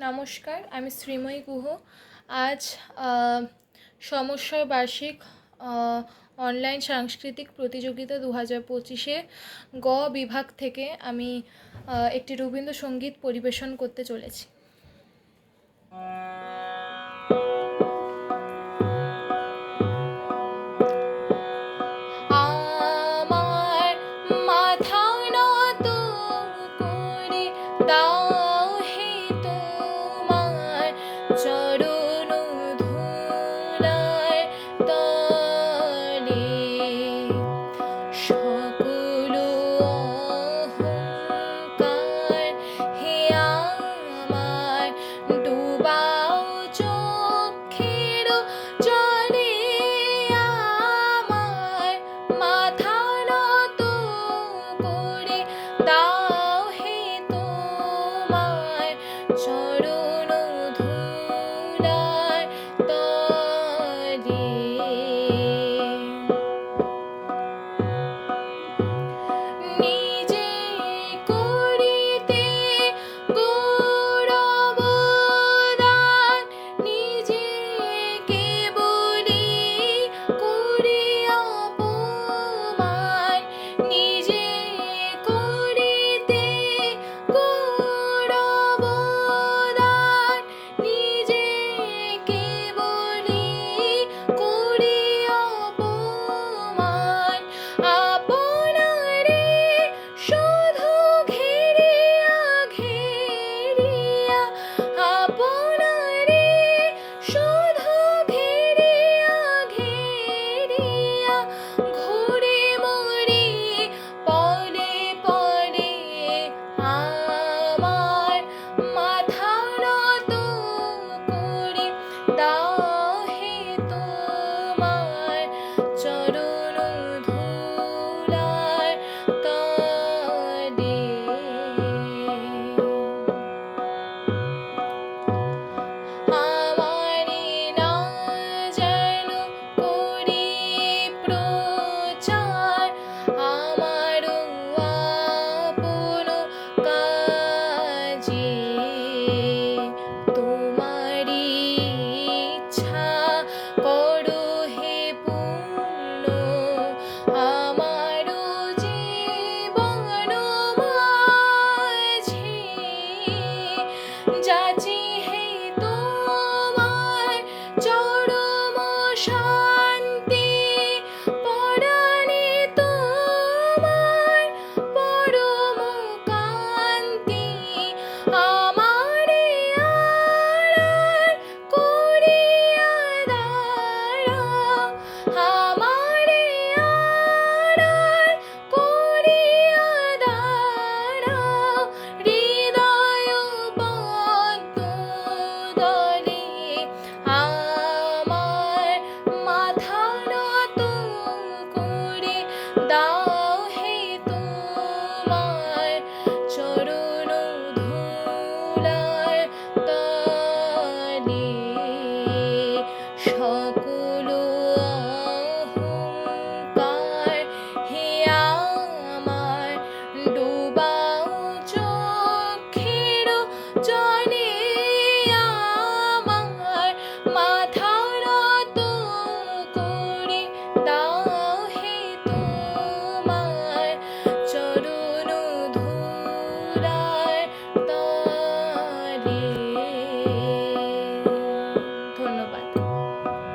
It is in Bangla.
নমস্কার, আমি শ্রীময়ী গুহ। আজ সমস্বর বার্ষিক অনলাইন সাংস্কৃতিক প্রতিযোগিতা 2025-এ বিভাগ থেকে আমি একটি রবীন্দ্রসঙ্গীত পরিবেশন করতে চলেছি। আমার মাথা নত করে দাও হে তোমার চরণ ধুলার তলে, সকল অহংকার হে আমার ডুবাও চোখের জলে। আমার মাথা নত করে দাও হে তোমার চরণ ধুলার তলে। নিজে করিতে গৌরব দান, নিজেকে বলি করি অপমান। নিজে করিতে গৌরব দান, নিজেকে বলি করি অপমান। আপনারে শুধু ঘেরিয়া ঘেরিয়া, আপনারে শুধু ঘেরিয়া ঘেরিয়া, ঘুরে মরি পরে পরে। আমার মাথা নত করে দাও হে তোমার চরণ ধুলার তলে। আমারে না যেন করি প্রচার, আমার আপন কাজে তোমারি ইচ্ছা করো হে পূর্ণ। আমার জীবন মাঝে যাচি হে তোমার চরম শান্তি, পরাণে তোমার পরম কান্তি। আমারে আড়াল করিয়া দাঁড়াও, আমারে আড়াল করিয়া দাঁড়াও, হৃদয় পদ্ম দলে। আমার মাথা নত করে দাও হে তোমার চরণ ধুলার তলে, সকল অহংকার হে আমার ডুবাও চোখের জলে।